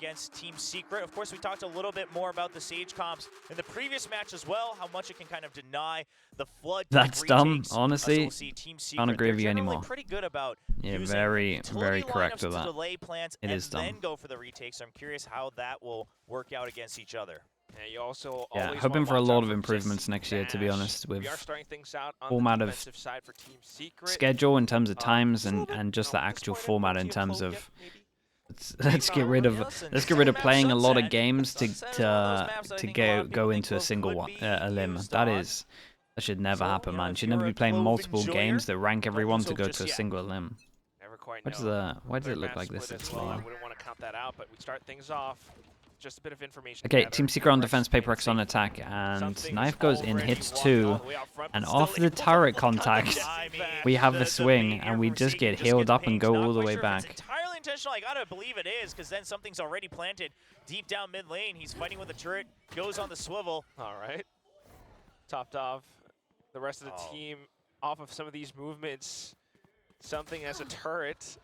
against Team Secret. Of course, we talked a little bit more about the Sage comps in the previous match as well, how much it can kind of deny the flood. That's dumb, honestly. We'll see Team Secret, Can't agree with you anymore. pretty good about yeah, very correct with that. Delay plants it and is dumb. Then go for the retakes. So I'm curious how that will work out against each other. And you also hoping for a lot of improvements next year, to be honest, with format of schedule in terms of times and just the actual format in terms of let's get rid of playing a lot of games to go into a single a limb. That should never happen, man. You should never be playing multiple games that rank everyone to go to a single limb. Why does it look like this? It's slow. I wouldn't want to count that out, but we start things off. Just a bit of information. Okay, Team Secret on defense, PRX on attack, and Knife goes in, hits 2, and off the turret contact, we have the swing, and we just get healed up and go all the way back. It's entirely intentional. I gotta believe it is, because then something's already planted deep down mid lane. He's fighting with the turret, goes on the swivel. All right, topped off the rest of the team off of some of these movements. Something as a turret.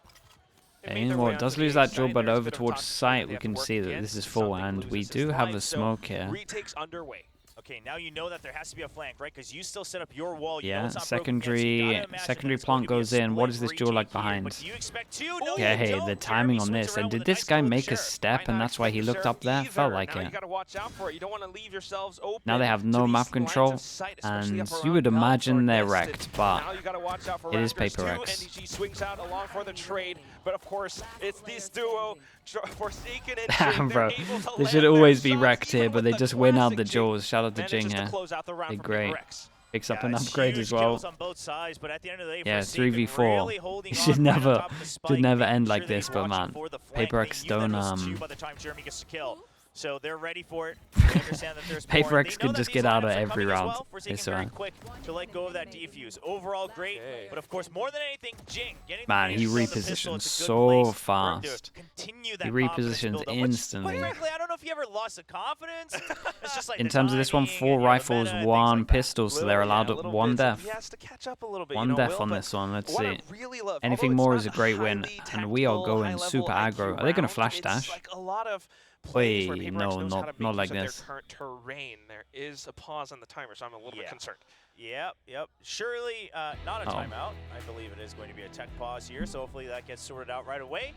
Anymore does lose that duel, but over towards site, we can see that this is full, and we do have a smoke here. Retakes underway. Okay, now you know that there has to be a flank, right? Because you still set up your wall. Yeah, secondary plant goes in. What is this duel like behind? Okay, the timing on this. And did this guy make a step, and that's why he looked up there? Felt like it. Now they have no map control, and you would imagine they're wrecked, but it is PRX. But of course, it's this duo, Forsaken and Bro, they should always be wrecked here, but they just win out the duels. Shout out to Jing here. They're great. Picks up an upgrade as well. Yeah, 3v4. It should never end like this, but man, PRX don't So they're ready for it. They understand that there's PRX could just get out of every round. It's very quick to let go of that defuse. Overall great, but of course more than anything, Jing getting man, he repositions so fast. He repositions instantly. Quite frankly, I don't know if he ever lost the confidence. It's just like in terms of this one, 4 rifles, 1 pistol, so they're allowed 1 death. 1 death on this one. Let's see. Anything more is a great win, and we are going super aggro. Are they going to flash dash? Wait, no, not like this. Current terrain. There is a pause on the timer, so I'm a little bit concerned. Yep. Surely not a timeout. I believe it is going to be a tech pause here, so hopefully that gets sorted out right away.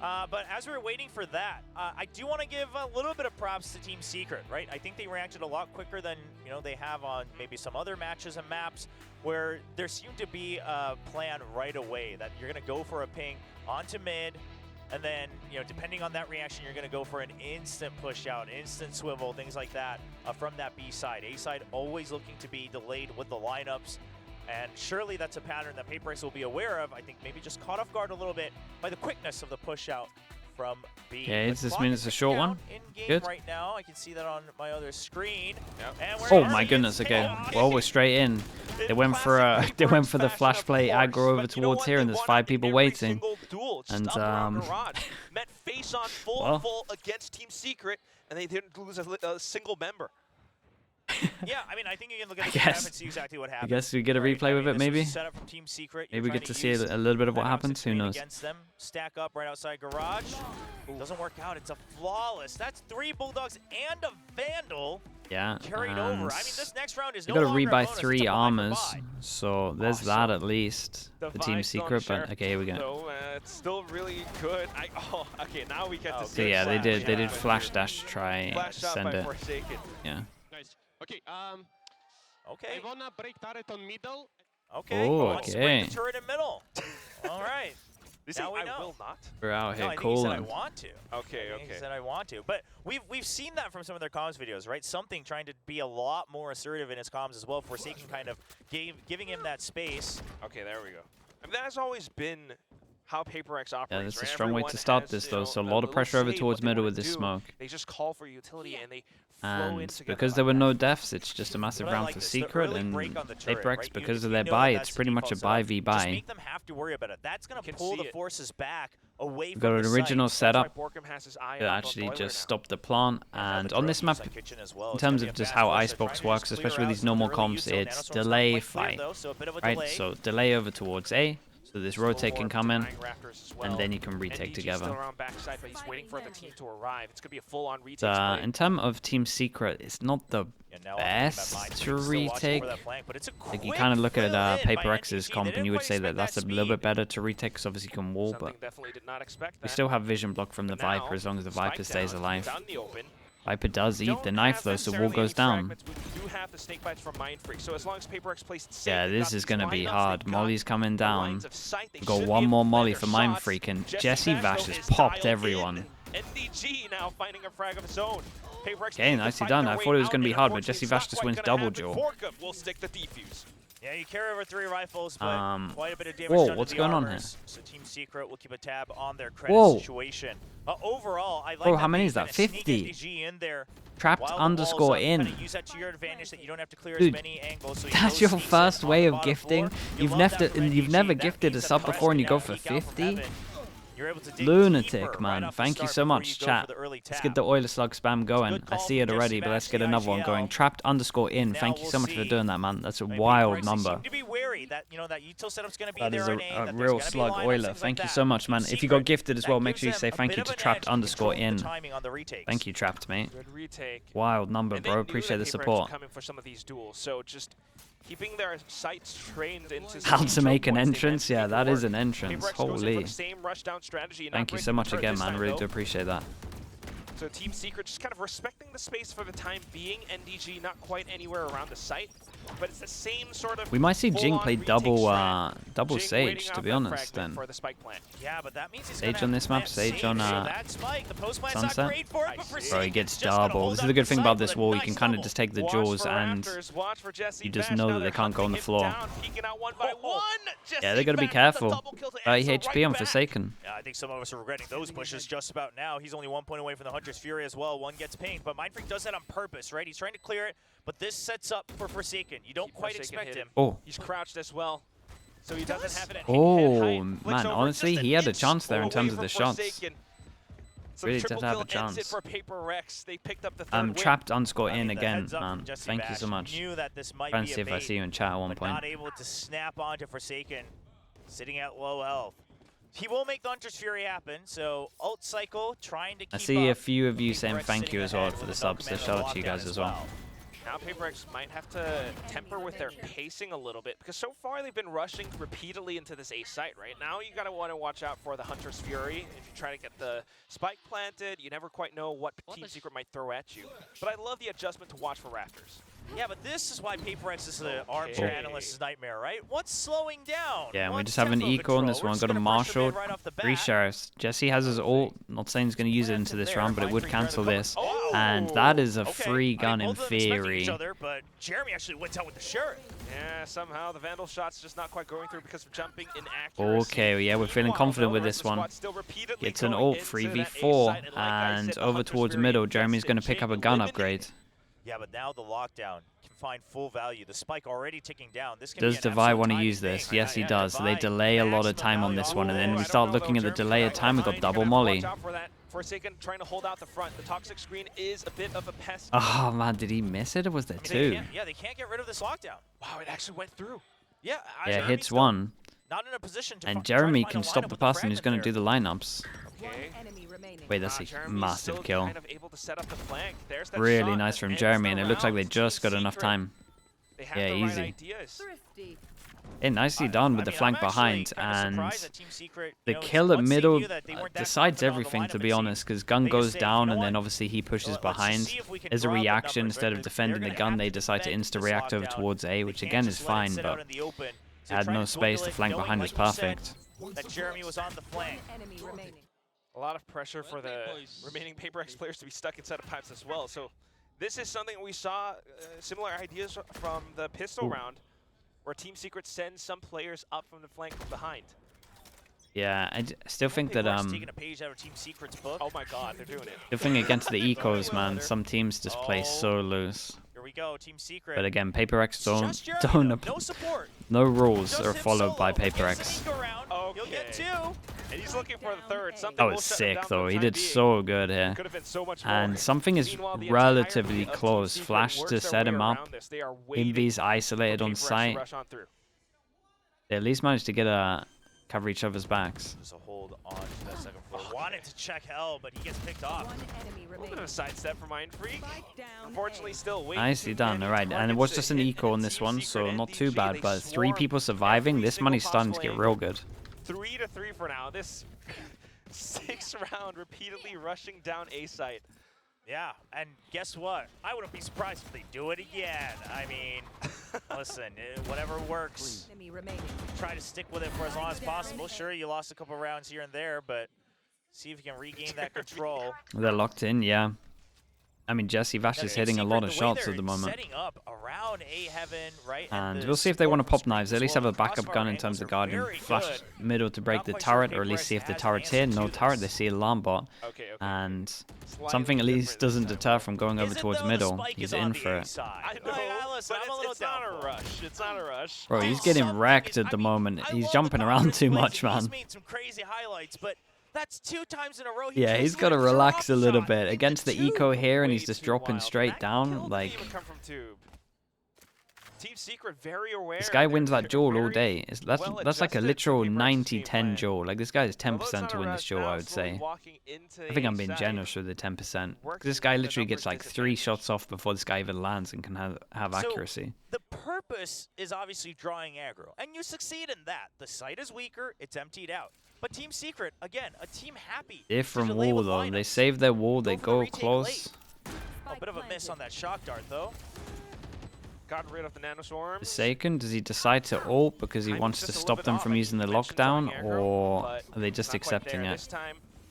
But as we're waiting for that, I do want to give a little bit of props to Team Secret, right? I think they reacted a lot quicker than they have on maybe some other matches and maps where there seemed to be a plan right away that you're going to go for a ping onto mid. And then, depending on that reaction, you're going to go for an instant push out, instant swivel, things like that from that B side. A side always looking to be delayed with the lineups. And surely that's a pattern that PRX will be aware of. I think maybe just caught off guard a little bit by the quickness of the push out from B. Okay, this means a short one. Good. Right now, I can see that on my other screen. Yep. Oh my goodness! Okay, well we're straight in. They went for the flash play aggro over towards here, and there's 5 people waiting. And met face on full against Team Secret, and they didn't lose a single member. Yeah, I mean, I think you can look at the map and see exactly what happened. I guess we get a replay with it, maybe. Set up from Team Secret. Maybe we get to see a little bit of what happens. Who knows? Against them, stack up right outside garage. Doesn't work out. It's a flawless. That's 3 Bulldogs and a Vandal. Yeah. Carried over. I mean, this next round is we got to rebuy 3 armors, so there's that at least for Team Secret. But okay, here we go. So, it's still really good. Okay, now we get to see. So yeah, they did flash dash to try send it. Yeah. Okay, okay. I wanna break turret on middle. Okay. Oh, okay. The turret in middle. All right. Now we know. I will not. We're out here no, cool. He said I want to. Okay. He said I want to. But we've seen that from some of their comms videos, right? Something trying to be a lot more assertive in his comms as well. Forsaken kind of giving him that space. Okay, there we go. I mean, that has always been how PRX operates. Yeah, that's right? a strong way to start this, though. So a lot of pressure over towards middle with this smoke. They just call for utility and they flow in together. Because there were no deaths, it's just a massive round for Secret, and PRX, because of their buy, it's pretty much a buy v buy. Just make them have to worry about it. That's going to pull the forces back away from We've got an original setup that actually just stopped the plant, and on this map, in terms of just how Icebox works, especially with these normal comps, it's delay fight, right? So delay over towards A. So So this rotate can come in, and then you can retake NDG together. Still around backside, but he's waiting for the team to arrive. It's gonna be a full-on retake. Play. In terms of Team Secret, it's not the best to retake. Like you kind of look at PRX's comp, and you would say that that's a little bit better to retake, because obviously you can wall, but we still have vision block from the Viper as long as the Viper stays alive. Viper does eat the knife though, so wall goes down. Yeah, this is going to be hard. Molly's coming down. We've got one more Molly for Mind Freak, and Jesse Vash has popped everyone. Okay, nicely done. I thought it was going to be hard, but Jesse Vash just wins double duel. Yeah, you carry over 3 rifles, but quite a bit of damage done what's to the going on armors. here? So Team Secret will keep a tab on their credit situation. Overall, I like Bro, how many is that? 50. in there. Trapped underscore in. Use that to your advantage that you don't have to clear Dude, as many angles, so that's your first way of gifting. You've never gifted a sub before, and you go for 50. Lunatic, man. Thank you so much, chat. Let's get the Oiler Slug spam going. I see it already, but let's get another one going. Trapped underscore in. Thank you so much for doing that, man. That's a wild number. That is a real slug Oiler. Thank you so much, man. If you got gifted as well, make sure you say thank you to Trapped underscore in. Thank you, Trapped, mate. Wild number, bro. Appreciate the support. Keeping their sights trained into how to make an entrance? Yeah, that is an entrance. Holy. Strategy, thank you so much again, man. Really do appreciate that. So Team Secret just kind of respecting the space for the time being. NDG not quite anywhere around the site, but it's the same sort of. We might see Jing play double Sage, to be honest. Then. For the spike plant. Yeah, but that means Sage on this map, Sage on Sunset. Bro, he gets double. This is the good thing about this wall. You can kind of just take the jaws, and you just know that they can't go on the floor. Yeah, they gotta be careful. 30 HP on Forsaken. Yeah, I think some of us are regretting those pushes just about now. He's only 1 point away from the Hunter's Fury as well. One gets pinged, but Mind Freak does that on purpose, right? He's trying to clear it, but this sets up for Forsaken. You don't quite expect him. Oh. He's crouched as well, so he doesn't have it at oh, man, honestly, he had a chance there in terms of the shots. Really did have a chance. Trapped underscore in again, man. Thank you so much. Trying to see if I see you in chat at one point. Not able to snap onto Forsaken, sitting at low health. He will make the Hunter's Fury happen, so ult cycle, trying to keep I see a up. few of you saying thank you as well for the subs, so shout out to you guys as well. Now PRX might have to temper with their pacing a little bit, because so far they've been rushing repeatedly into this A site. Right now you gotta want to watch out for the Hunter's Fury. If you try to get the spike planted, you never quite know what Team Secret might throw at you. But I love the adjustment to watch for Raptors. Yeah, but this is why PRX is the armchair analyst's nightmare, right? What's slowing down? Yeah, and we just have an eco on this one. Got a Marshal, 3 Sheriffs. Jesse has his ult. Not saying he's going to use it into this round, but it would cancel this. And that is a free gun in theory. But Jeremy actually went out with the Sheriff. Yeah, somehow the Vandal shot's just not quite going through because of jumping inaccuracy. Okay, yeah, we're feeling confident with this one. It's an ult 3v4, and over towards middle, Jeremy's going to pick up a gun upgrade. Yeah, but now the lockdown can find full value. The spike already ticking down. This can does Devi want to use this? Yes, he does. So they delay a lot of time on this one, and then we start looking at the delay of time. We got double Molly. Forsaken trying to hold out the front. The toxic screen is a bit of a pest. Oh man, did he miss it, or was there 2? Yeah, they can't get rid of this lockdown. Wow, it actually went through. Yeah, yeah, hits one. Not in a position to and Jeremy can stop the person who's going to do the lineups. Okay. Wait, that's a massive kill. Kind of able to set up the flank. Really nice from Jeremy, and it looks like they just got enough time. Yeah, easy. Hey, nicely done with the flank behind, and the kill at middle decides everything, to be honest, because gun goes down, and then obviously he pushes behind. As a reaction, instead of defending the gun, they decide to insta-react over towards A, which again is fine, but had no space. The flank behind was perfect. That Jeremy was on the flank. A lot of pressure for the remaining PRX players to be stuck inside of pipes as well. So this is something we saw similar ideas from the pistol round, where Team Secret sends some players up from the flank behind. Yeah, I still think that taking a page out of Team Secret's book. Oh my God, they're doing it. The thing against the ecos, man, some teams just play so loose. Here we go, Team Secret. But again, PRX no rules are followed by PRX. Okay. You'll get 2. And he's looking for the third. That was sick, though. He did so good here. And something is relatively close. Flash to set him up. Invy's isolated on site. They at least managed to get a cover each other's backs. There's a hold on to that second floor. Wanted to check hell, but he gets picked off. A little bit of a sidestep for Mind Freak. Unfortunately, still waiting. Nicely done. All right, and it was just an eco on this one, so not too bad. But 3 people surviving. This money's starting to get real good. 3-3 for now. This 6th round, repeatedly rushing down A site. Yeah, and guess what? I wouldn't be surprised if they do it again. I mean, listen, whatever works, try to stick with it for as long as possible. Sure, you lost a couple rounds here and there, but see if you can regain that control. They're locked in, yeah. I mean, Jesse Vash is hitting a lot of shots at the moment. Setting up around A heaven, right? And we'll see if they want to pop knives. They at least have a backup gun in terms of guarding. Flash middle to break the turret, or at least see if the turret's here. No turret, they see alarm bot. And something at least doesn't deter from going over towards middle. He's in for it. I know, but it's not a rush. It's not a rush. Bro, he's getting wrecked at the moment. He's jumping around too much, man. He's made some crazy highlights, but that's 2 times in a row. Yeah, he's got to relax a little bit against the eco here, and he's just dropping straight down. Like, Team Secret very aware. this guy wins that duel all day. That's like a literal 90-10 duel. Like, this guy is 10% to win this duel, I would say. I think I'm being generous with the 10%. This guy literally gets like 3 shots off before this guy even lands and can have accuracy. The purpose is obviously drawing aggro, and you succeed in that. The site is weaker, it's emptied out. But Team Secret, again, a team happy. Different wall, though. They save their wall, they go close. A bit of a miss on that shock dart, though. Got rid of the nanoswarm. Forsaken, does he decide to ult because he wants to stop them from using the lockdown, or are they just accepting it?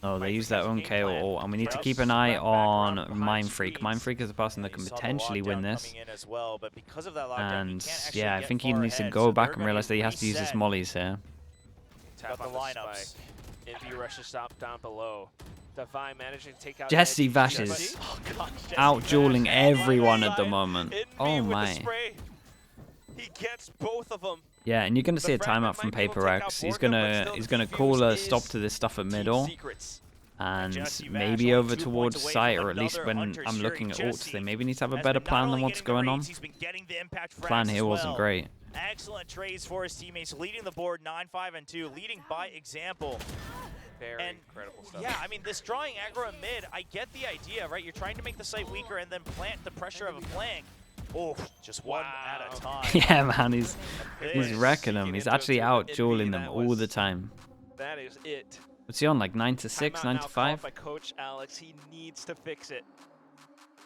Oh, they use their own KO ult, and we need to keep an eye on Mind Freak. Mind Freak is the person that can potentially win this. And yeah, I think he needs to go back and realize that he has to use his mollies here. Got the lineups. Envy rushes up down below. Divine managing to take out Jesse Vash is out dueling everyone at the moment. Oh my. He gets both of them. Yeah, and you're gonna see a timeout from PRX. He's gonna call a stop to this stuff at middle, and maybe over towards site, or at least when I'm looking at ults, they maybe need to have a better plan than what's going on. Plan here wasn't great. Excellent trades for his teammates, leading the board 9-5-2, leading by example. Very incredible stuff. Yeah, I mean, this drawing aggro in mid, I get the idea, right? You're trying to make the site weaker and then plant the pressure of a flank. Oh, just one at a time. Yeah, man, he's wrecking them. He's actually out dueling them all the time. That is it. What's he on, like 9-6, 9-5? By Coach Alex, he needs to fix it.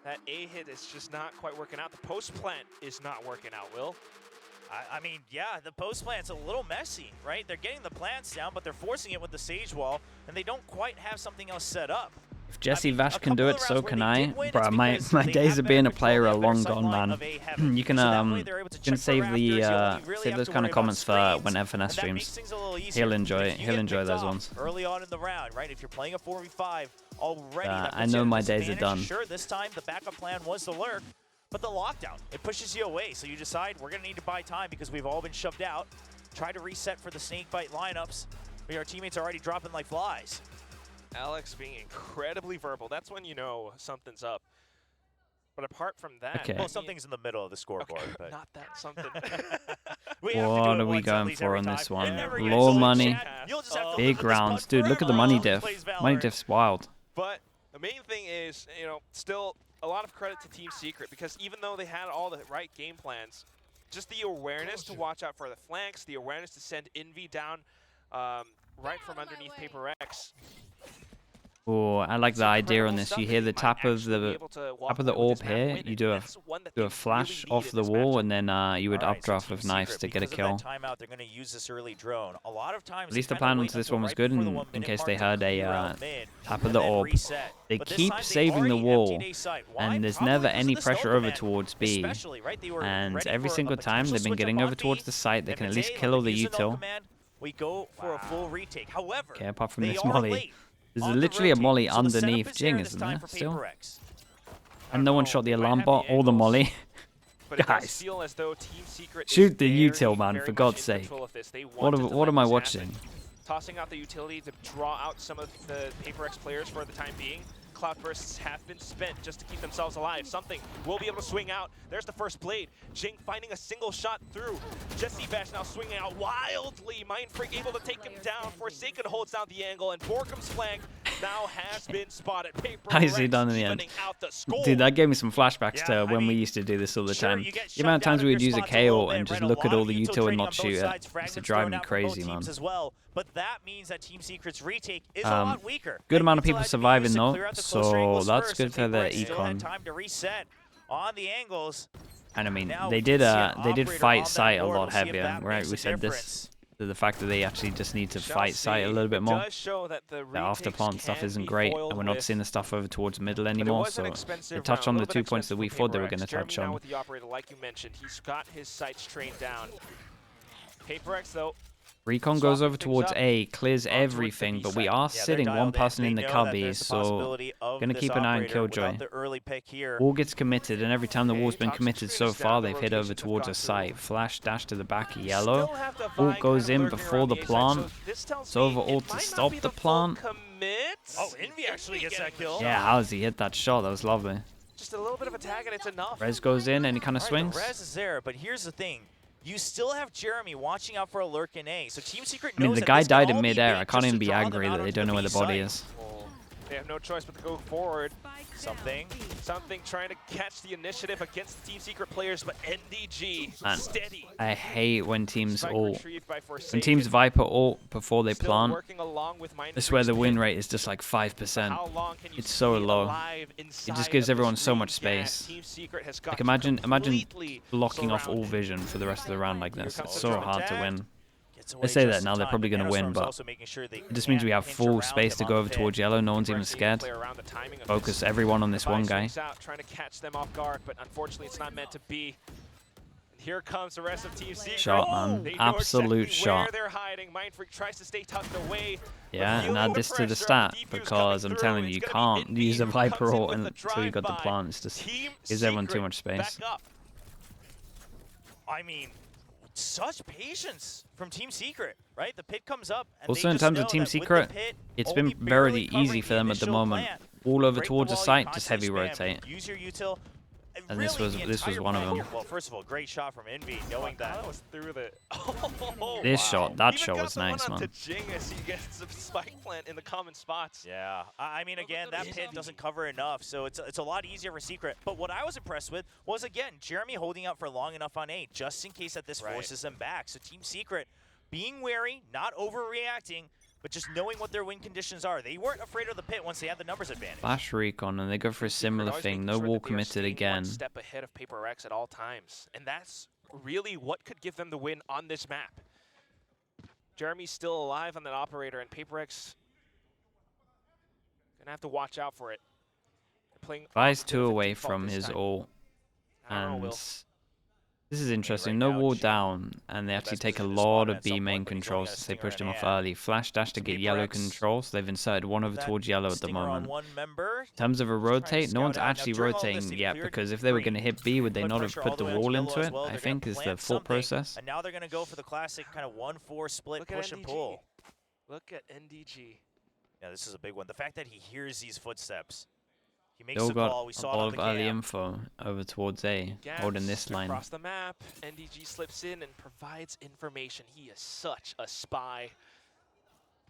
That A hit is just not quite working out. The post plant is not working out, Will. I mean, yeah, the post plant's a little messy, right? They're getting the plants down, but they're forcing it with the Sage Wall, and they don't quite have something else set up. If Jesse Vash can do it, so can I. Bro, my days of being a player are long gone, man. You can save those kind of comments for when FNS streams. He'll enjoy those ones. Early on in the round, right? If you're playing a 4v5 already, I know my days are done. Sure, this time the backup plan was to lurk, but the lockdown, it pushes you away. So you decide we're gonna need to buy time because we've all been shoved out. Try to reset for the snakebite lineups, but our teammates are already dropping like flies. Alex being incredibly verbal. That's when you know something's up. But apart from that, okay. Well, something's in the middle of the scoreboard. Okay, but not that something. What are we going for on this one? Low money, big rounds. Dude, look at the money diff. Money diff's wild. But the main thing is, you know, still a lot of credit to Team Secret, because even though they had all the right game plans, just the awareness to watch out for the flanks, the awareness to send Envy down right from underneath PRX. Oh, I like the idea on this. You hear the tap of the orb here. You do a flash off the wall, and then you would updraft with knives to get a kill. At least the plan onto this one was good, in case they heard a tap of the orb. They keep saving the wall, and there's never any pressure over towards B. And every single time they've been getting over towards the site, they can at least kill all the util. Okay, apart from this molly. There's literally a molly underneath Jing, isn't there, still? And no one shot the alarm bot or the molly. Guys, shoot the util, man, for God's sake. What am I watching? Tossing out the utility to draw out some of the PRX players for the time being. cloud bursts have been spent just to keep themselves alive. Something will be able to swing out. There's the first blade. Jing finding a single shot through. Jesse Bash now swinging out wildly. Mindfreak able to take him down. Forsaken holds down the angle, and Borkum's flank now has been spotted. How is he done in the end? Dude, that gave me some flashbacks to when we used to do this all the time. The amount of times we would use a KO and just look at all the util and not shoot it. It used to drive me crazy, man. But that means that Team Secret's retake is a lot weaker. Good amount of people surviving though, so that's good for the econ. Time to reset on the angles. And I mean, they did fight sight a lot heavier, right? We said this. The fact that they actually just need to fight sight a little bit more. The after plant stuff isn't great, and we're not seeing the stuff over towards middle anymore. So they touch on the 2 points that we thought they were going to touch on. With the operator, like you mentioned, he's got his sights trained down. PRX though. Recon goes over towards A, clears everything, but we are sitting one person in the cubby, so gonna keep an eye on Killjoy. Wall gets committed, and every time the wall's been committed so far, they've hit over towards a site. Flash dash to the back of yellow. Ult goes in before the plant. It's over ult to stop the plant. Oh, Envy actually gets that kill. Yeah, how does he hit that shot? That was lovely. Just a little bit of a tag, and it's enough. Res goes in, and he kind of swings. The res is there, but here's the thing. You still have Jeremy watching out for a lurk in A, so Team Secret knows I mean, the guy died in midair. I can't even be angry that they don't know where the body is. They have no choice but to go forward. Something trying to catch the initiative against the Team Secret players, but NDG Man, steady. I hate when teams ult. When teams Viper ult before they plant, I swear the win rate is just like 5%. It's so low. It just gives everyone so much space. Like imagine blocking off all vision for the rest of the round like this. It's so hard to win. I say that now, they're probably going to win, but it just means we have full space to go over towards yellow. No one's even scared. Focus everyone on this one guy. Trying to catch them off guard, but unfortunately it's not meant to be. Here comes the rest of Team Secret. Shot, man. Absolute shot. They're hiding. Mindfreak tries to stay tucked away. Yeah, and add this to the stat, because I'm telling you, you can't use a Viper ult until you got the plant. It's just gives everyone too much space. I mean, such patience from Team Secret, right? The pit comes up. And also, in terms of Team Secret, it's been very easy for them at the moment. All over towards the site, just heavy rotate. Use your util. And this was one of them. Well, first of all, great shot from Envy, knowing that was through the. That shot was nice, man. To Jing as he gets a spike plant in the common spots. Yeah, I mean, again, that pit doesn't cover enough, so it's a lot easier for Secret. But what I was impressed with was, again, Jeremy holding out for long enough on A, just in case that this forces them back. So Team Secret being wary, not overreacting, but just knowing what their win conditions are. They weren't afraid of the pit once they had the numbers advantage. Flash recon, and they go for a similar thing. No wall committed again. One step ahead of PRX at all times, and that's really what could give them the win on this map. Jeremy's still alive on that operator, and PRX gonna have to watch out for it. They're playing. Vi's 2 away from his ult, and this is interesting. No wall down, and they actually take a lot of B main controls since they pushed him off early. Flash dash to get yellow control, so they've inserted one over towards yellow at the moment. In terms of a rotate, no one's actually rotating yet, because if they were going to hit B, would they not have put the wall into it, I think, is the thought process. And now they're going to go for the classic kind of 1-4 split push and pull. Look at NDG. Yeah, this is a big one. The fact that he hears these footsteps. He makes Still the got call. We saw a lot of early info over towards A, holding this line. Across the map, NDG slips in and provides information. He is such a spy.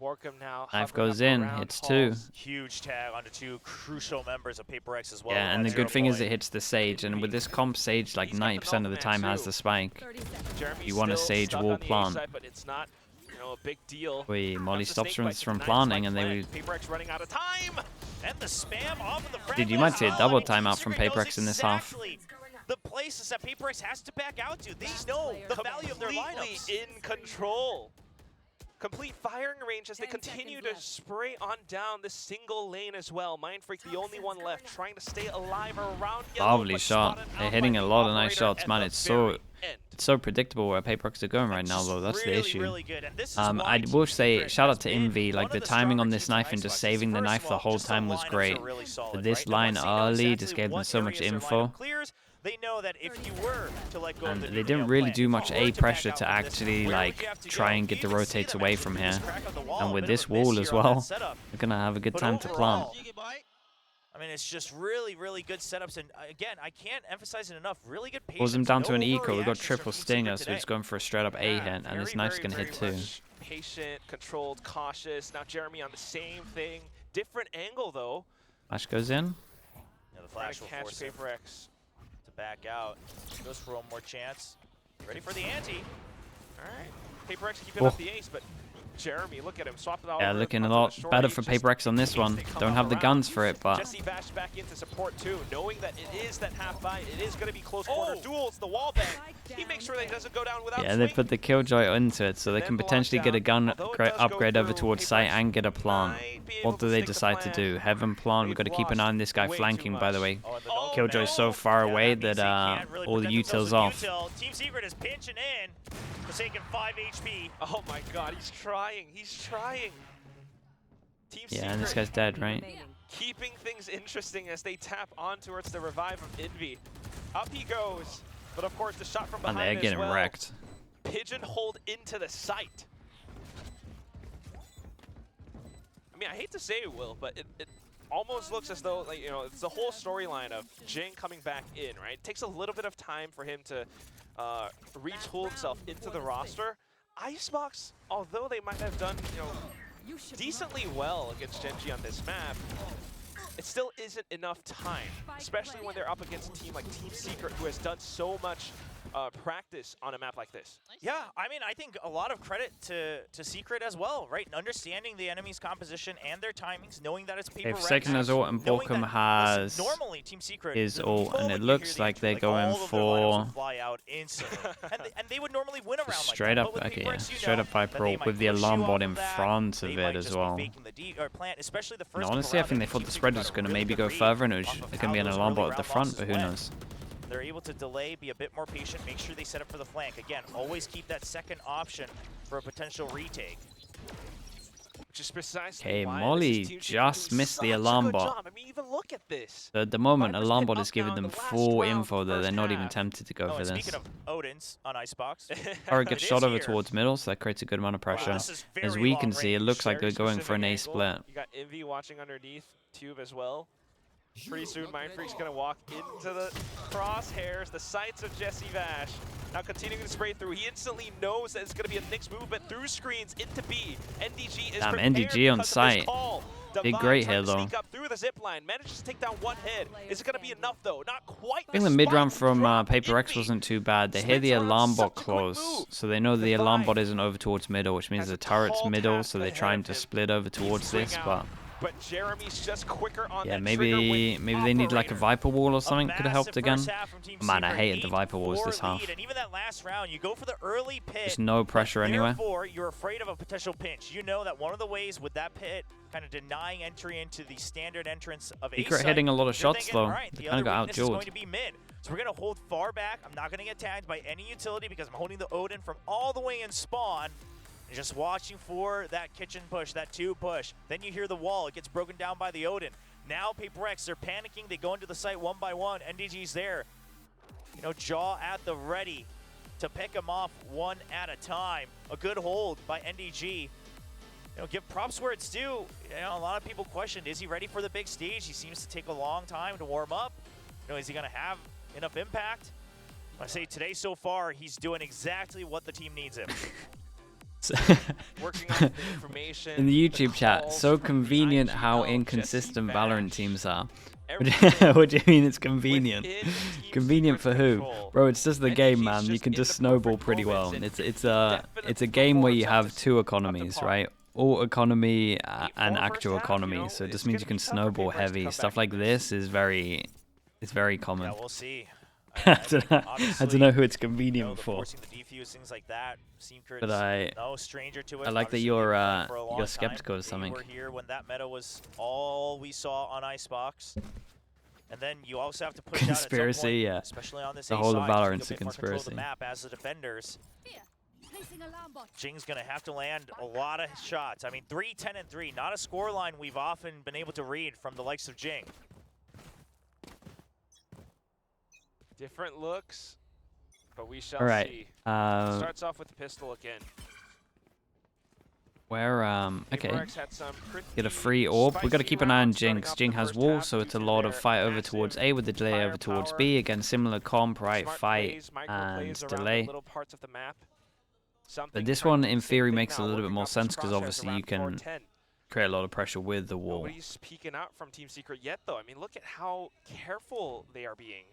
Borkum now. Knife goes in, hits 2. Huge tag onto 2 crucial members of PRX as well. Yeah, and the good thing is it hits the Sage, and with this comp, Sage like 90% of the time has the spike. You want a Sage wall plant. But it's not, a big deal. Molly stops from planting, and they. PRX running out of time. And the spam off of the Dude, you might see a double timeout from PRX in this half. The places that PRX has to back out to. They know the value of their lineups. In control. Complete firing range as they continue to spray on down the single lane as well. Mindfreak, the only one left, trying to stay alive around yellow. Lovely shot. They're hitting a lot of nice shots, man. It's so predictable where PRX are going right now, though. That's the issue. I will say, shout out to Envy. Like, the timing on this knife and just saving the knife the whole time was great. But this line early just gave them so much info. They know that if you were to let go and they didn't really do much A pressure to actually like try and get the rotates away from here. And with this wall as well, they're gonna have a good time to plant. I mean, it's just really, really good setups. And again, I can't emphasize it enough. Really good patience. Pulls him down to an eco. We got overreactions triple from Team stinger, Secret so today. he's going for a straight up A hit, and his knife's going to hit too. Patient, controlled, cautious. Now Jeremy on the same thing. Different angle, though. Flash goes in. Yeah, the flash will force him PRX to back out. Goes for one more chance. Ready for the ante. All right. PRX keeping up the ace, but Jeremy, look at him, swap it all Yeah, over looking a onto lot the short. better He for just PRX on this in case one. they come Don't up have the around. guns for it, but Jesse Vash back into support too, knowing that it is that half buy. It is going to be close quarter duels. The wall bang. He makes sure that he doesn't go down without. yeah, they put the killjoy into it, so they can potentially get a gun upgrade over towards site and get a plant. What do they decide to do? Heaven plant. We've got to keep an eye on this guy flanking, by the way. Killjoy's so far away that all the utils off. Team Secret is pinching in, forsaking 5 HP. Oh my God, he's trying. He's trying. Team Yeah, Secret and this guy's dead, right? keeping things interesting as they tap on towards the revive of Envy. Up he goes, but of course the shot from And behind they're getting as well. wrecked. Pigeonholed into the site. I mean, I hate to say it, Will, but it almost looks as though, like, you know, it's the whole storyline of Jing coming back in, right? It takes a little bit of time for him to retool himself into the roster. Icebox, although they might have done, you know, decently well against Genji on this map, it still isn't enough time, especially when they're up against a team like Team Secret, who has done so much practice on a map like this. Yeah, I mean, I think a lot of credit to Secret as well, right? Understanding the enemy's composition and their timings, knowing that it's PRX. They've taken his ult, and Borkum has normally Team Secret his ult, and it looks like they're going for fly out instantly. and they would normally win around straight like up, that. okay, yeah, straight up Viper ult with the alarm bot in front of it as well. And honestly, I think they thought the spread was going to maybe go further, and it was going to be an alarm bot at the front, but who knows? They're able to delay, be a bit more patient, make sure they set up for the flank. Again, always keep that second option for a potential retake. Which is precisely okay, why Molly just missed the alarm bot. I mean, even look at this. So at the moment, Viper's alarm been bot up is giving now in them the last full round, info that they're not first even half. tempted to go for this. Speaking of Odin's on Icebox. Or it gets It shot is over here. towards middle, so that creates a good amount of pressure. This is As very we long can see, it range. looks like they're Very going for an A specific angle. split. You got Envy watching underneath Tube as well. Pretty soon, Mindfreak's gonna walk into the crosshairs, the sights of Jesse Vash. Now continuing to spray through, he instantly knows that it's gonna be a Nyx movement through screens into B. NDG is Damn, prepared NDG on because of site. this call. Did Divine great trying here, to though. sneak up through the zip line, manages to take down one head. Is it gonna be enough though? Not quite. I think the mid round from PRX wasn't too bad. They hear the alarm bot close, so they know the alarm bot isn't over towards middle, which means the turret's middle, so they're trying to split over towards this, but Jeremy's just quicker on yeah, that maybe they need like a Viper wall or something. Could have helped again. Man, I hated the Viper walls this half. And even that last round, you go for the early pit. Just no pressure anywhere. Therefore, you're afraid of a potential pinch. You know that one of the ways with that pit kind of denying entry into the standard entrance of Secret A-site, hitting a lot of you're shots thinking, though. all right, They the kind of other got weakness is going outdueled. to be mid. So we're going to hold far back. I'm not going to get tagged by any utility because I'm holding the Odin from all the way in spawn. And just watching for that kitchen push, that 2 push. Then you hear the wall. It gets broken down by the Odin. Now PRX, they're panicking. They go into the site one by one. NDG's there. You know, Jaw at the ready to pick him off one at a time. A good hold by NDG. You know, give props where it's due. You know, a lot of people questioned, is he ready for the big stage? He seems to take a long time to warm up. You know, is he going to have enough impact? I say today so far, he's doing exactly what the team needs him. Working on the information In the YouTube chat, calls so from convenient the how IGL, inconsistent Jesse Valorant Vash. teams are. Everything What do you mean it's convenient? within Team Convenient for Secret's who? control. Bro, it's just the game, NDG's man. You just can in just the snowball perfect pretty well. moments It's and a game where you performance have two economies, par. right? Alt economy and first actual half, economy. you know, So it it's just means gonna you can be tough for snowball PRX to heavy. come Stuff back like from this is very common. Yeah, we'll see. I don't know who it's convenient for. Forcing the defuse, things like that. Secret's But no stranger to it. I like that Obviously, you're they've been playing for a long you're time. skeptical of They something. were here when that meta was all we saw on Icebox. And then you also have to push out at some Conspiracy, point, yeah. especially on this The A whole of side, just Valorant's to a get more control of the conspiracy. map as the defenders. Jing's gonna have to land a lot of shots. I mean, 3, 10, and 3. Not a score line we've often been able to read from the likes of Jing. Different looks, but we shall All right. see. Starts off with the pistol again. Where, okay. PRX had some Get a free orb. We've got to spicy keep an eye on rounds starting Jinx. off Jinx the has first wall, half so due it's a to lot of their fight over towards A with the delay over towards B. Again, similar comp, right? Smart Fight plays, micro and plays around the delay. little parts of the map. But Something this trying one, to do in the same theory, thing makes a now, little bit working more off those sense because crosshairs obviously around you can 410. create a lot of pressure with the wall. Nobody's peeking out from Team Secret yet, though. I mean, look at how careful they are being.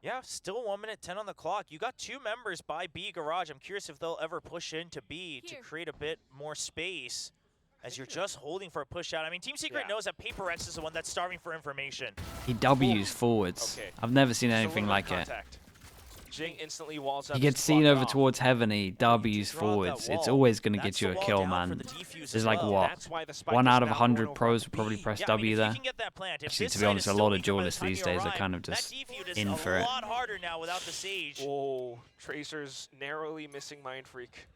Yeah, still 1 minute 10 on the clock. You got 2 members by B Garage. I'm curious if they'll ever push into B to create a bit more space as you're just holding for a push out. I mean, Team Secret knows that PRX is the one that's starving for information. He W's forwards. Okay. I've never seen Just a anything little bit like of it. contact. Jing instantly walls up. He gets seen over towards heaven and he W's forwards. It's always going to get you a kill, man. There's like, what? 1 out of 100 pros would probably press W there. Actually, to be honest, a lot of duelists these days are kind of just in for it. Oh, Tracer's narrowly missing Mind Freak.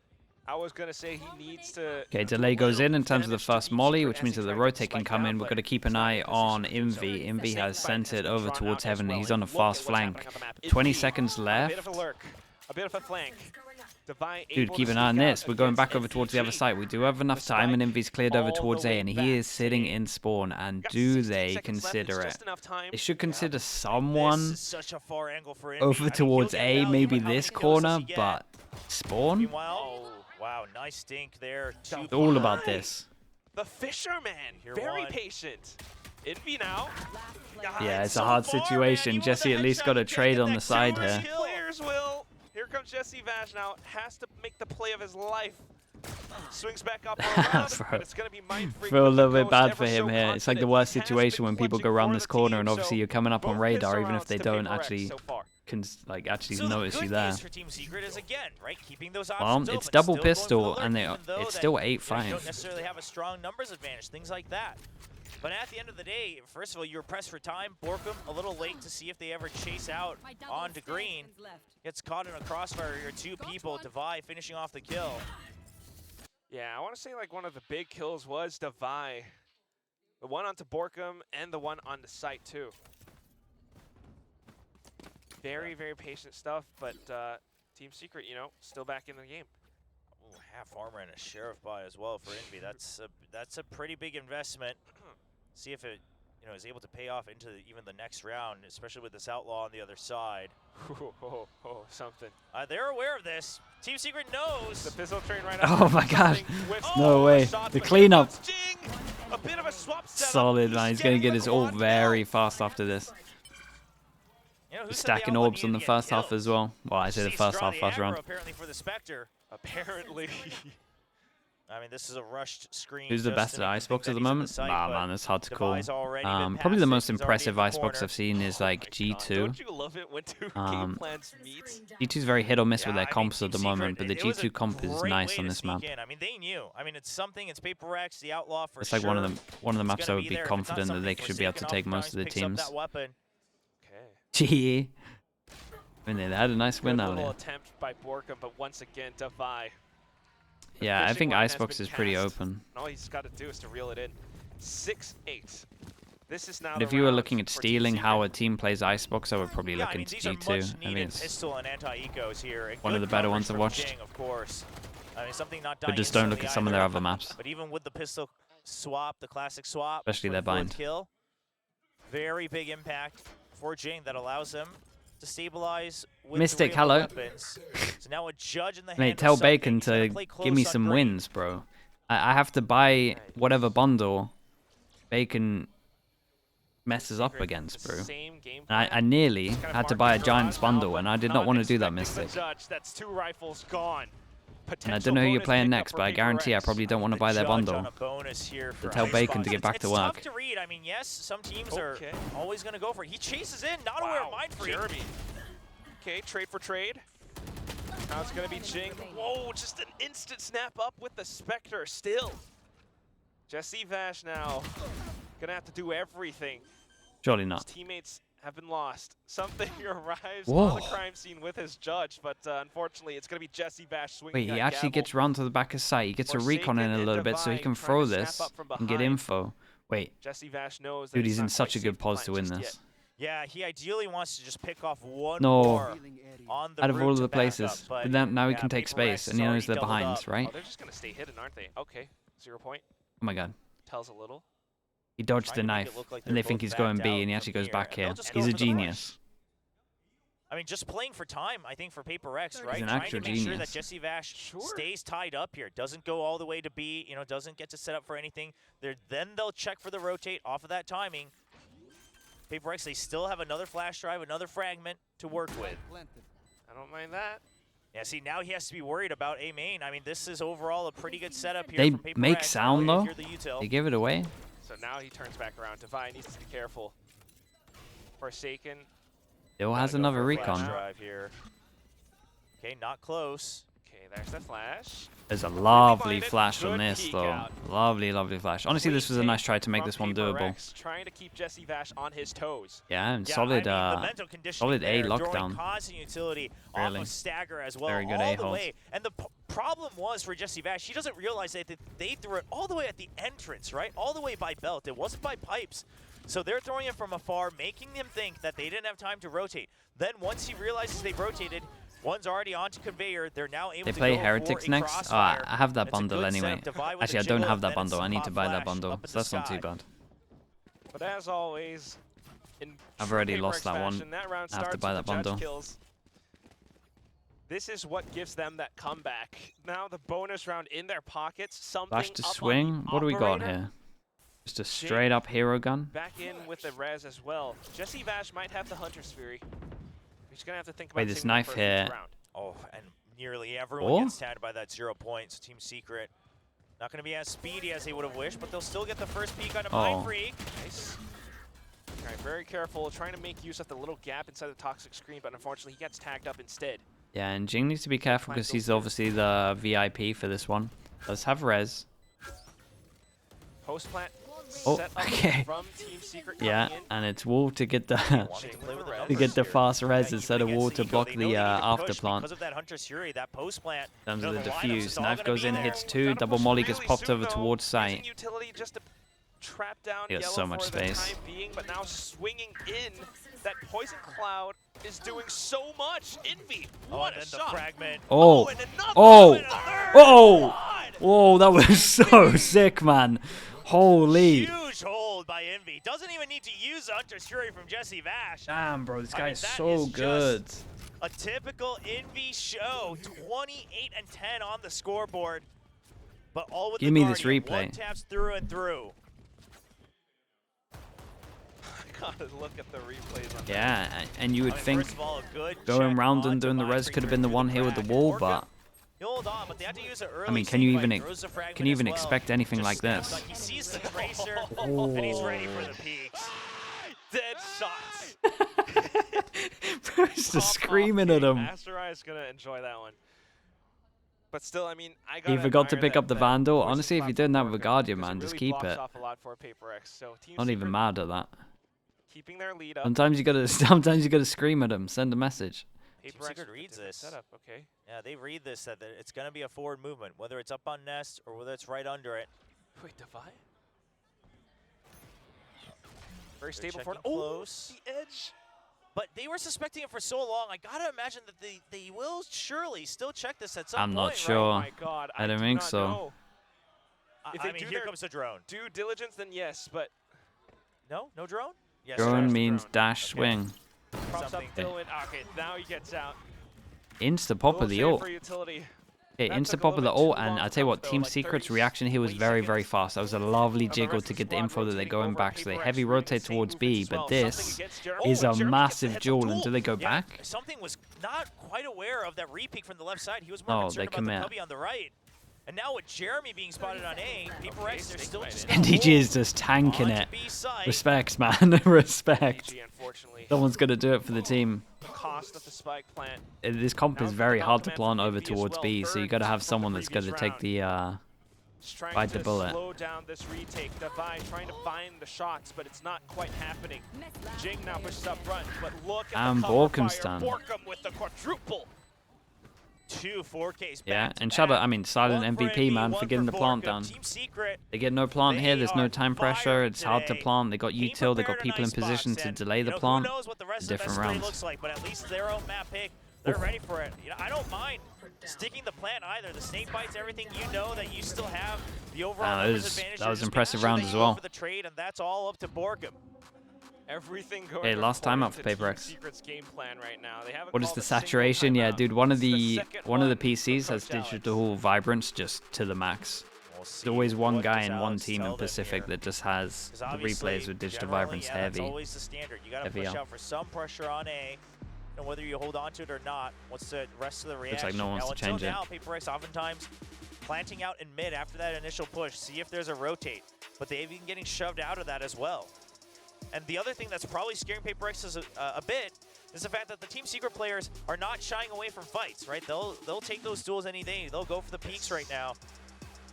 I was going to say he needs to... Okay, delay goes in terms of the first molly, which means that the rotate can come in. We're going to keep an eye on Invi. Invi has sent it over towards heaven. He's on a fast flank. 20 seconds left. A bit of a flank. Dude, keep an eye on this. We're going back over towards the other side. We do have enough time, and Invi's cleared over towards A, and he is sitting in spawn. And do they consider it? They should consider someone over towards A, maybe this corner, but spawn? Wow, nice dink there. It's all about this. The Fisherman, very patient. Invi now. Yeah, it's a hard situation. Jesse at least got a trade on the side here. Players will. Here comes Jesse Vash now. Has to make the play of his life. Swings back up around, but it's going to be Mind Freak. Feel a little bit bad for him here. It's like the worst situation when people go around this corner and obviously you're coming up on radar even if they don't actually notice you there. Well, it's double pistol and it's still 8-5. Don't necessarily have a strong numbers advantage, things like that. But at the end of the day, first of all, you're pressed for time. Borkum a little late to see if they ever chase out onto green. Gets caught in a crossfire here, 2 people. Devi finishing off the kill. Yeah, I want to say like one of the big kills was Devi. The one onto Borkum and the one on the site too. Very, very patient stuff, but Team Secret, you know, still back in the game. Ooh, half armor and a sheriff buy as well for Envy. That's a pretty big investment. See if it, is able to pay off into even the next round, especially with this outlaw on the other side. Something. They're aware of this. Team Secret knows. The pistol train right Oh my god. No way. The cleanup. A bit of a swap solid, man. He's going to get his ult very fast after this. Stacking orbs on the first half as well. Well, I say the first half, first round. Apparently for the Spectre. Apparently. I mean, this is a rushed screen. Who's the best at Icebox at the moment? Nah, man, it's hard to call. Probably the most impressive Icebox I've seen is like G2. Don't you love it when two game plans meet? G2's very hit or miss with their comps at the moment, but the G2 comp is nice on this map. I mean, they knew. I mean, it's something. It's PRX, the outlaw for It's like one of the maps I would be confident that they should be able to take most of the teams. GE. I mean, they had a nice win out there. Attempt by Borkum, but once again, Devi. Yeah, I think Icebox is pretty open. All he's got to do is to reel it in. 6-8. This is now. But if you were looking at stealing how a team plays Icebox, I would probably look into G2. I mean, it's one of the better ones I've watched. But just don't look at some of their other maps. But even with the pistol swap, the classic swap, especially their bind. Kill, very big impact for Jing that allows him to stabilize with Mystic, hello. So now a judge in the Mate, tell Bacon to give me some wins, bro. I have to buy whatever bundle Bacon messes up against, bro. I nearly had to buy a Giants bundle, and I did not want to do that, Mystic. That's 2 rifles gone. And I don't know who you're playing next, but I guarantee I probably don't want to buy their bundle. To tell Bacon to get back to work. It's tough to read. I mean, yes, some teams are always going to go for it. He chases in, not aware of Mind Freak. Jeremy. Okay, trade for trade. Now it's going to be Jing. Whoa, just an instant snap up with the Spectre still. Jesse Vash now going to have to do everything. Surely not. His teammates have been lost. Something arrives on the crime scene with his judge, but unfortunately it's going to be Jesse Vash swinging. Wait, he actually gets round to the back of site. He gets a recon in a little bit so he can throw this and get info. Wait, Jesse Vash knows dude, he's in such a good pose to win this. Yeah, he ideally wants to just pick off one No. more on the Out of all of to the back places. up, But then now he can take PRX space, and he already knows they're doubled behind, up. right? Oh, they're just going to stay hidden, aren't they? Okay. 0 point. Oh my god. Tells a little. He dodged Trying the to make knife, it look like and they they're think both he's going backed B, out and he actually from goes here, back and here. they'll just go He's a for the push. genius. I mean, just playing for time, I think, for PRX, right? He's an Trying actual to make sure that genius. Jesse Vash stays tied up here, doesn't go all the way to B, you know, doesn't get to set up for anything. Then they'll check for the rotate off of that timing. PRX, they still have another flash drive, another fragment to work with. I don't mind that. Yeah, see, now he has to be worried about A main. I mean, this is overall a pretty good setup here They from PRX. make sound, Now though. you hear the util. They give it away. So now he turns back around. Divine needs to be careful. Forsaken. Still Gotta has go another for a flash recon. drive here. Okay, not close. Okay, there's the flash. There's a lovely minded, flash on good this, peek though. out. Lovely, lovely flash. Honestly, this was a nice try to make From this one doable. PRX, trying to keep Jesse Vash on his toes. Yeah, and Yeah, solid, I mean, the mental conditioning solid A there, throwing lockdown. constant utility Really. off of Stagger as well, Very good all A the hold. way. And the problem was for Jesse Vash, he doesn't realize that they threw it all the way at the entrance, right? All the way by belt. It wasn't by pipes. So they're throwing it from afar, making them think that they didn't have time to rotate. Then once he realizes they rotated, one's already onto conveyor. They're now able They to play go Heretics for a next. Oh, crossfire. I have that It's a bundle good anyway. setup. Divide with Actually, a I don't jiggle, have that then it's bundle. I need to pop buy that flash bundle. up in So the that's not too sky. bad. But as always, in I've true already PRX lost that one. fashion, that round I have to starts buy with that the judge bundle. kills. This is what gives them that comeback. Now the bonus round in their pockets. Something Flash to up on swing. the What do we got operator. here? Just a straight up hero gun. Back in with the res as well. Jesse Vash might have the Hunter's Fury. He's gonna have to think about Wait, this saving that knife for a here. future round. Oh, and nearly everyone Oh? gets tagged by that 0 points. Team Secret not going to be as speedy as they would have wished, but they'll still get the first peek on a Mind Freak. Nice. All right, very careful, trying to make use of the little gap inside the toxic screen, but unfortunately he gets tagged up instead. Yeah, and Jing needs to be careful because he's obviously the VIP for this one. Let's have res. Post plant. Oh, Set up okay. From Team Secret coming Yeah, in. and it's Wall to get the Wanting to play with the to numbers get the here. fast res Yeah, instead even of Wall against to Eco, block they know the they need to after push plant. because of that Hunter's Fury, that post plant. In terms you of know, the lineups defuse, is all knife gonna goes be in, there. hits two, Gotta double push molly really gets popped soon, over though, towards using site. utility just to trap down He has Yellow so much for the space. time being, but now swinging in. That poison cloud is doing so much. Envy, Oh, what and a then the shot! fragment. Oh, and another oh, and a third. oh, God. whoa, that was so sick, man. Holy. Huge hold by Envy. Doesn't even need to use the Hunter's Fury from Jesse Vash. Damn, bro, this I guy mean, is that so is good. just a typical Envy show. 28 and 10 on the scoreboard. But all with Give the me this Guardian. replay. One taps through and through. Gotta look at the replays on Yeah, and you would I mean, think first of all, a good going check round and onto doing the Mind res Freak could have been the through one here with the crack. wall, Orca, but he hold on, but they had to use it early. I mean, can you even throws the fragment can you as even well. expect anything Just like snaps this? Like he sees the tracer, and he's ready for the peaks. dead shots. Bro, he's just screaming at him. Asterai is gonna enjoy that one. But still, I mean, I got. He forgot to pick up the Vandal. Honestly, if you're doing that with a Guardian, man, just keep it. Off a lot for PRX. So Team Not even Secret mad at that. keeping their lead up. Sometimes you gotta scream at him, send a message. Team PRX Secret with a reads different this. Setup. Okay. Yeah, they read this that it's going to be a forward movement, whether it's up on Nest or whether it's right under it. Wait, Divine. Very They're stable checking for oh, close. the edge. But they were suspecting it for so long. I got to imagine that they will surely still check this at some I'm point, not right? sure. Oh my God, I don't do think not so. know. If I they mean, do here their comes the drone. due diligence, then yes, but No? No drone? Yes. Drone there's the means drone. dash Okay. swing. props up Something. Dylan. Okay, now he gets out. Insta pop of the Little ult. shade for utility. Okay, That insta took a pop of the little bit ult, too and long I to tell you what, come, Team though, like Secret's 30 reaction here was very, very seconds. fast. That was a lovely And the jiggle rest to of get the squad info that they're rotating going over. back, so they PRX heavy doing the rotate same towards movements B, as well. but Something this against Jeremy. is Oh, a and Jeremy gets the massive heads up duel duel. until they go Yeah, back. something was not quite aware of that re-peek from the left side. He was more Oh, concerned they about commit. the cubby on the right. And now with Jeremy being spotted on A, PRX, they're still just And gonna DG is hold just tanking onto it. B side. Respects, man. Respect. DG, unfortunately. Someone's gonna do it for the team. The cost of the spike plant. This comp Now is it's very the hard to command plant from over Envy as towards well. B, so you Third gotta have from the someone that's gonna previous take round. the Just trying bite the to bullet. slow down this retake. Divine trying to find the shots, but it's not quite happening. Jing now pushes up front, but look at And the cover fire. Borkenstein. Borkum with the quadruple. 2 4Ks. Yeah, and shout out, I mean, Silent MVP, man, for getting the plant down. Team Secret, They get no plant here. There's no time pressure. It's hard to today. plant. They got util. They got prepared people an in position Icebox, to and, delay the who plant. knows what the rest of the Different best play rounds. looks like, but at least their own map pick, they're ready for it. I don't mind sticking the plant either. The snake bites, everything, you know that you still have the overall numbers advantage. That was Just impressive making sure round that as you go well. for the trade, and that's all up to Borkum. Everything going. Hey, last timeout for Team PRX. Secret's game plan right now. They haven't What is called the a single saturation? Yeah, timeout. dude, one of It's the second PCs for has Coach Alex. digital vibrance just to the max. We'll There's see always one what guy does in one Alex team tell in them Pacific here. that just has 'Cause the obviously, replays with digital generally, vibrance yeah, that's heavy. always the standard. You got to Heavy push up. out for some pressure on A, and whether you hold on to it or not. What's the rest of the reaction? Looks like no one wants to change it. Now, PRX oftentimes planting out in mid after that initial push, see if there's a rotate, but they've been getting shoved out of that as well. And the other thing that's probably scaring PRX a bit is the fact that the Team Secret players are not shying away from fights, right? They'll take those duels any day. They'll go for the peaks right now.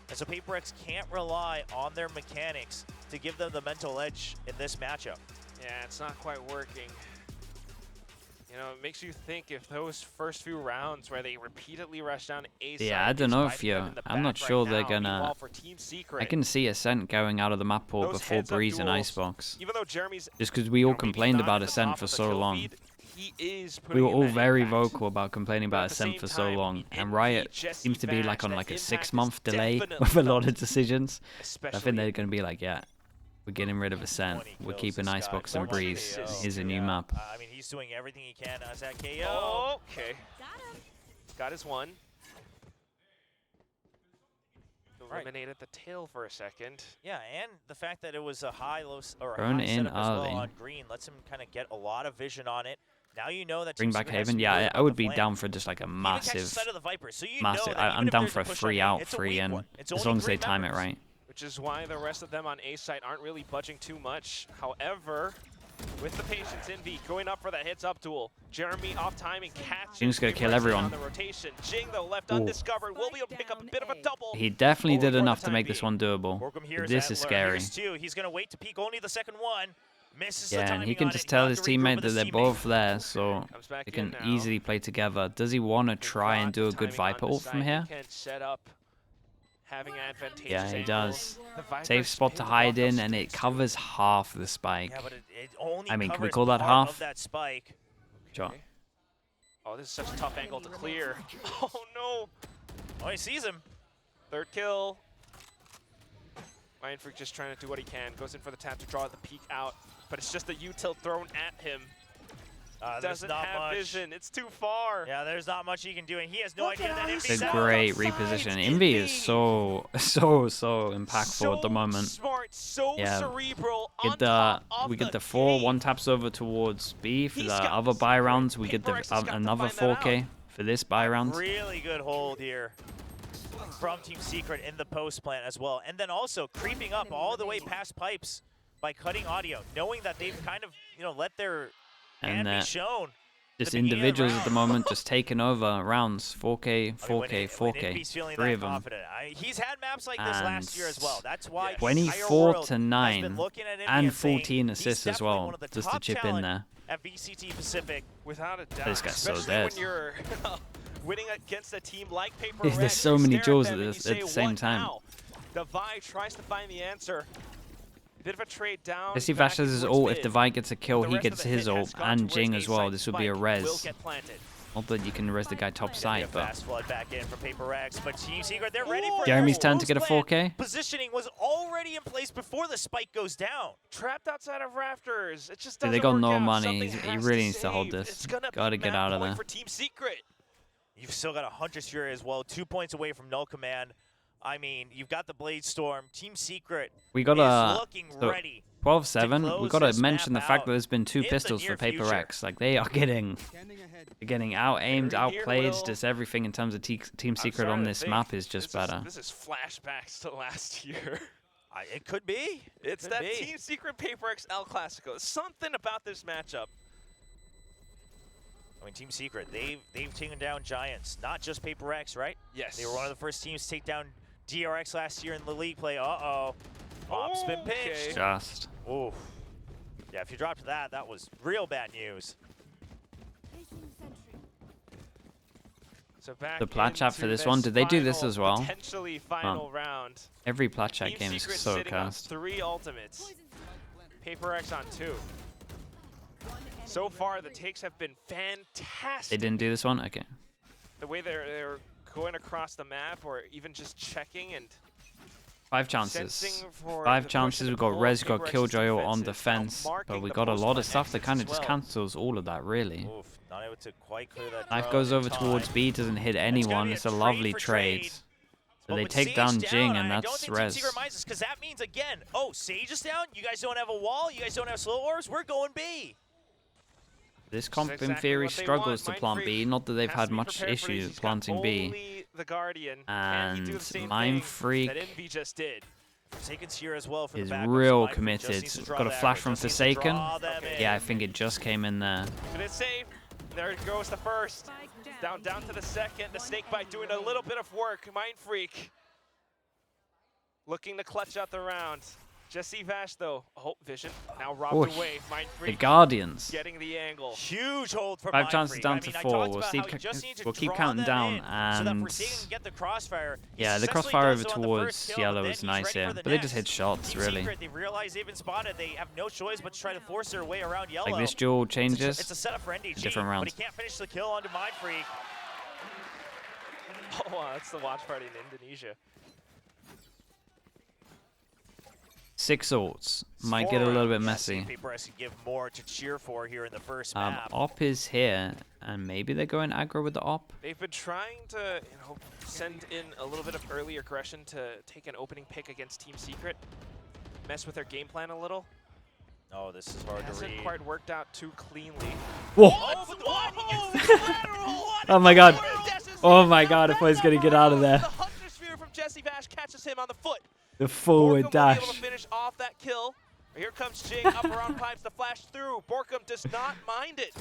And so PRX can't rely on their mechanics to give them the mental edge in this matchup. Yeah, it's not quite working. You know, it makes you think if those first few rounds where they repeatedly rush down A side. Yeah, I don't know if I'm not sure they're gonna. I can see Ascent going out of the map pool before Breeze and Icebox. Even though Jeremy's Just because we all complained about Ascent for so long. We were all very vocal about complaining about Ascent for so long, and Riot seems to be like on like a 6-month delay with a lot of decisions. I think they're going to be like, yeah, we're getting rid of Ascent, we're keeping Icebox and Breeze, here's a new map. I mean, he's doing everything he can as that KO. Oh, okay. Got his one. Eliminated the tail for a second. Yeah, and the fact that it was a high, low, or a Thrown high in setup as well early. on green lets him kind of get a lot of vision on it. Now you know that Bring Team back Secret has Haven, to yeah, worry I about would the be flank. down for just like a Even catch the massive, side of the Viper, so you know that I'm even if down there's for a push on free A, out, it's a free weak in, one. It's as only long as 3 they time it members. right. Which is why the rest of them on A site aren't really budging too much. However, with the patience, Envy going up for that hits up duel. Jeremy off timing, catches. Jing's gonna kill everyone. On the rotation. Jing though left Ooh. undiscovered. Will be able to pick up a bit of a double. He definitely did Only for enough the to time make this being. one doable. Borkum here But is this is Etler. scary. Here's 2. He's going to wait to peek only the second one. Misses the Yeah, and timing he can on just it. tell Got his to regroup teammate with that his they're teammate. both there, so Comes back they in can now. easily play together. Does he want to try and do a good Timing on Viper the ult from side. here? He can set up having advantageous Yeah, he angles. does. The Viper's Safe spot to pinned hide up in, those and it sticks. covers half the spike. Yeah, but it only I mean, can we covers call that part half? of that spike. Sure. Oh, this is such a tough angle to clear. Oh no! Oh, he sees him. Third kill. Mindfreak just trying to do what he can. Goes in for the tap to draw the peek out, but it's just a util thrown at him. There's Doesn't not have much. vision. It's too far. Yeah, there's not much he can do, and he has no Look idea at how that he's Envy's It's a out. great outside, reposition. it's Envy is Envy. so impactful at the moment. Smart, so Yeah. cerebral. Get on the top of we get the the 4 game. one taps over towards B for He's the got other the buy secret. rounds. We get the PRX has got to another find that 4K for this buy round. Really good hold here from Team Secret in the post plant as well. And then also creeping up all the way past pipes by cutting audio, knowing that they've kind of, let their hand And be shown. just the beginning of the individuals at the round. moment just taking over rounds. 4K, I mean, 4K, when 4K. Envy's feeling 3 that of them. confident. He's had maps like this last year as well. That's why the 24 entire world to has 9 been looking at Envy and saying 14 he's assists as definitely well, one of the just to top chip in talent there. at VCT Pacific. Without a doubt. This guy's so especially dead. when you're winning against a team like PRX. There's so you many stare duels them at and this- you at say, the same "What time." now?" Devi tries to find the answer. Bit of a trade down. Let's see if back Ash has his towards ult. mid. If Devi gets a kill, The he rest of gets the his hit has ult, gone and towards Jing as well. A-side. This would be a Spike will res. get planted. Not that you can res the guy top side, A but fast flood back in for PRX, but Team Secret, they're ready for it. Jeremy's turn to Post get a plan 4K. Positioning was already in place before the spike goes down. Trapped outside of rafters. It just Dude, doesn't they got work no out. money. Something He has really to needs to hold save. this. It's gonna Gotta be get map out of point there. for Team Secret. You've still got a Hunter's Fury as well, 2 points away from Null Command. I mean, you've got the Blade Storm. Team Secret We got is a looking so ready. 12-7. to We close got to this mention the map fact out that there's been 2 in the pistols for near future. PRX. Like they are getting out aimed, Very here, outplayed. Will. Just everything in terms of Team I'm Secret on starting to this think map is just this better. This is flashbacks to last year. It could be. It's Could that be. Team Secret PRX El Clasico. Something about this matchup. I mean, Team Secret, they've taken down giants, not just PRX, right? Yes. They were one of the first teams to take down DRX last year in the league play. Uh-oh. Op's been Okay. pinched. Just Oof. Yeah, if you dropped that, that was real bad news. So back the plat chat for into this one. Did they do this as well? Potentially final round. Every plat chat Team game is Secret so sitting on cast. 3 ultimates. PRX on 2. So far, the takes have been fantastic. They didn't do this one? Okay. The way they're going across the map, or even just checking and 5 chances. sensing for 5 the chances. push We've and got pull. Res, got PRX is Killjoy on defensive. defense, Now but marking we the got a lot of post-plant stuff that exits kind as of just well. cancels all of that, really. Oof, not able to quite clear that Knife drone goes in over time. towards B, doesn't hit anyone. It's a lovely trade. So But they with take Sage down Jing, and I don't that's think Team Res. Secret minds us, because that means, again, oh, Sage is down? You guys don't have a wall? You guys don't have slow orbs? We're going B. This comp, in exactly theory, what they struggles to want. plant B. Not that they've Has had to be much prepared for this. issue He's got planting B. only the Guardian. Can he do the And same Mind thing Freak that Envy just did? Forsaken's here as well for is the backups. real Mind Freak committed. just needs to draw Got a the flash aggro, from just needs to Forsaken. draw them in. Yeah, I think it just came in there. But it's safe. There goes the first. Down to the second. The Snakebite doing a little bit of work. Mind Freak looking to clutch out the round. Jesse Vash, though. Oh, Vision now robbed away. Mind The Freak Guardians. getting the angle. Huge hold from 5 Mind chances Freak. down I to mean, I 4. talked We'll about see. how you just need to We'll keep draw counting them down, in so that and Forsaken can get the crossfire. He yeah, the successfully crossfire does over so on the towards first kill, yellow but is then nice he's ready here, for the but they just next. hit shots Team really. Secret, they realize they've been spotted. They have no choice but to try to force their way around yellow. Like this duel changes. It's a setup for NDG, different round. but he can't finish the kill onto Mind Freak. Oh, wow, that's the watch party in Indonesia. 6 ults. Might get a little bit messy. PRX can give more to cheer for here in the first map. Op is here, and maybe they're going aggro with the Op. They've been trying to, send in a little bit of early aggression to take an opening pick against Team Secret, mess with their game plan a little. Oh, this is hard to read. Hasn't quite worked out too cleanly. Whoa! Whoa! Oh my god! Oh my god! If I was gonna get out of there. The Hunter Sphere from Jesse Vash catches him on the foot. The forward Borkum dash. will be able to finish off that kill. Here comes Jing up around pipes to flash through. Borkum does not mind it.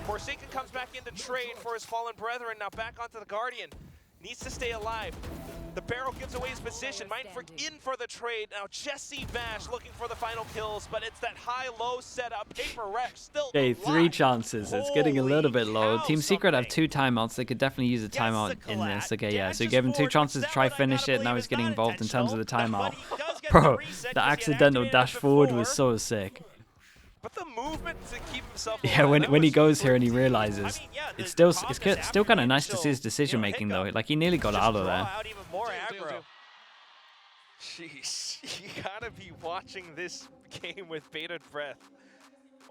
Forsaken comes back into trade for his fallen brethren. Now back onto the Guardian. Needs to stay alive. The barrel gives away his position. Mind Freak in for the trade. Now Jesse Vash looking for the final kills, but it's that high-low setup. PRX still Okay, alive. 3 chances. It's getting a little bit low. cow, Team Secret have something. 2 timeouts. They could definitely use a Gets timeout the in this. collat, Okay, yeah. So he dashes gave him 2 forward, chances to that try one I finish gotta it. Now believe he's is getting not involved in terms of the intentional, timeout. but he does get Bro, reset the 'cause he had accidental activated dash it forward before. was so sick. But the movement to keep himself Yeah, alive, when he that goes was here and he pretty- realizes, I mean, yeah, it's the still calmness still after kind the of nice to see his initial, decision making though. hiccup. Like he nearly got Just out of draw there. out even more Deal, aggro. deal. Jeez, you gotta be watching this game with bated breath.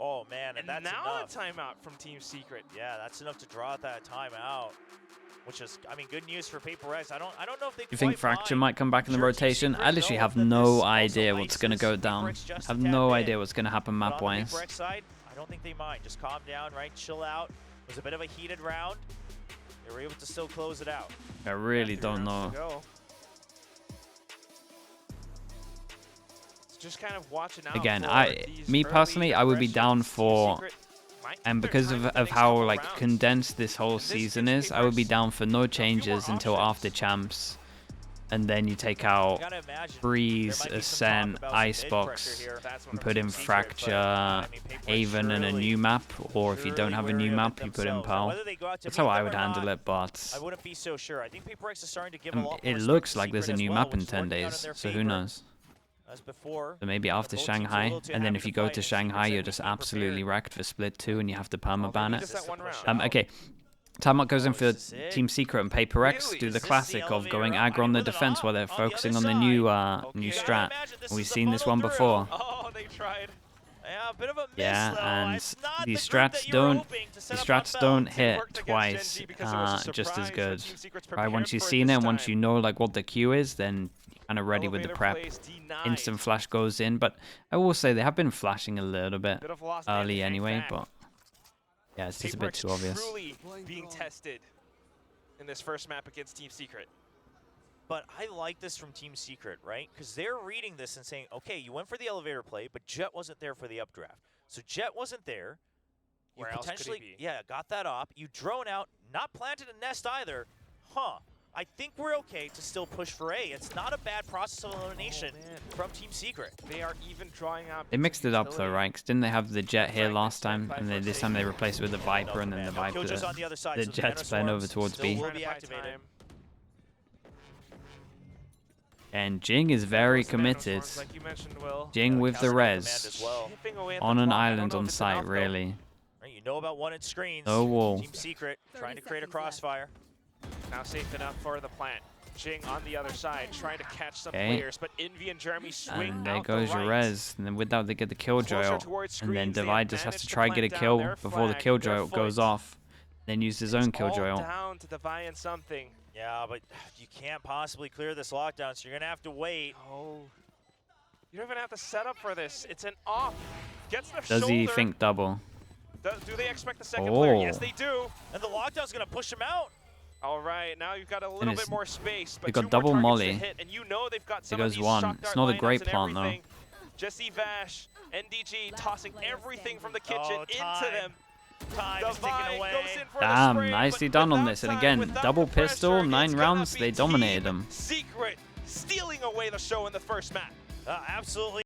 Oh man, and that's now enough. a timeout from Team Secret. Yeah, that's enough to draw out that timeout. Which is, I mean, good news for PRX. I don't know if they. You think quite Fracture mind. might come back in the Sure, Team rotation? Secret I literally know have that this no also idea what's going to ices go down. PRX just I a have tad no bit. idea what's going to happen But map on the wise. PRX side, I don't think they mind. Just calm down, right? Chill out. It was a bit of a heated round. They were able to still close it out. I really Yeah, 3 don't rounds know. to go. So just kind of watching out Again, for these personally, early I would be aggressions. down Team for, Secret might take and their because time of finish how couple like rounds. condensed this whole This season gives is, I would be PRX down for no more changes until after options. champs, and then you take You out gotta imagine Breeze, there might be some talk Ascent, about some Icebox, mid-pressure here. That's one and from put in Team Secret, Fracture, I mean, PRX Haven, and a surely- new map, or if you don't surely have a wary new of it map, you put in themselves. Now, Pearl. whether they go out to That's meet how I them would or handle not, it, but I wouldn't be so sure. I think PRX is starting to give a lot more it respect looks to like there's a Secret as new well, map in which is 10 working out in days, their so who favor. knows? As before, So maybe after both teams are a Shanghai, little too and then happy if you to go fight, to and Shanghai, Secret you're said just we prepared. absolutely wrecked for split 2, and you have to perma Oh, ban maybe it. just that one round. Okay, timeout goes in for This is it. Team Secret and PRX. Really? Do Is the this the classic of elevator going up? aggro on the With an defense op while they're on the focusing other on the new side. new Okay. strat. Imagine this We've is the seen this funnel one through. before. Oh, they tried. Yeah, a bit of a miss, Yeah, though. and It's not these the group strats that you were don't hoping to the set up strats on don't Belt. hit worked against twice Gen G because it was a just as surprise, good. so Team Secret's Right, once prepared you've for it seen this it, once time. you know like what the queue is, then you're kind of ready with the Elevator prep. plays denied. Instant flash goes in, but I will say they have been flashing a little bit Bit of lost early and anyway, back. but yeah, it's just a bit PRX too obvious. truly being tested in this first map against Team Secret. But I like this from Team Secret, right? Because they're reading this and saying, okay, you went for the elevator play, but Jet wasn't there for the updraft. So Jet wasn't there. You Where else could he potentially, be? yeah, got that op. You drone out, not planted a nest either. Huh. I think we're okay to still push for A. It's not a bad process of elimination from Team Secret. They are even drawing out. They mixed it up though, right? 'Cause didn't they have the Jet here last time, and then this time they replaced it with the Viper, and then the Viper, the Jet's playing over towards B. Will be activated. And Jing is very committed. Like you mentioned, Will. Jing with the res on an island on site, really. You know about one-hit screens. No wall. Team Secret trying to create a crossfire. Now safe enough for the plant. Jing on the other side, trying to catch some players, but Envy and Jeremy swing and there out goes the your right. res, and then with that they get the killjoy, and then screens, they Divide have just has managed to to try and get a plant kill down their before the flag, killjoy their goes foot. off, then use his own It's all killjoy. down to Divide and something. Yeah, but you can't possibly clear this lockdown, so you're gonna have to wait. Oh, you don't even have to set up for this. It's an off. Gets the Does shoulder. he think double? Do they expect the second player? Yes, Oh. they do. And the lockdown's gonna push him out. All right, now you've got a little it's- bit more space, but they got two more double targets molly. to hit, and you know they've got some There of goes these one. shock It's dart not a lineups great and plant, though. everything. Jesse Vash, NDG tossing everything from the kitchen into them. Time is ticking Divide away. goes in for the Damn, spray, nicely but done on without this. And time, again, without double the pistol, pressure, 9 it's gonna rounds, be they dominated Team them. Secret stealing away the show in the first match. Absolutely.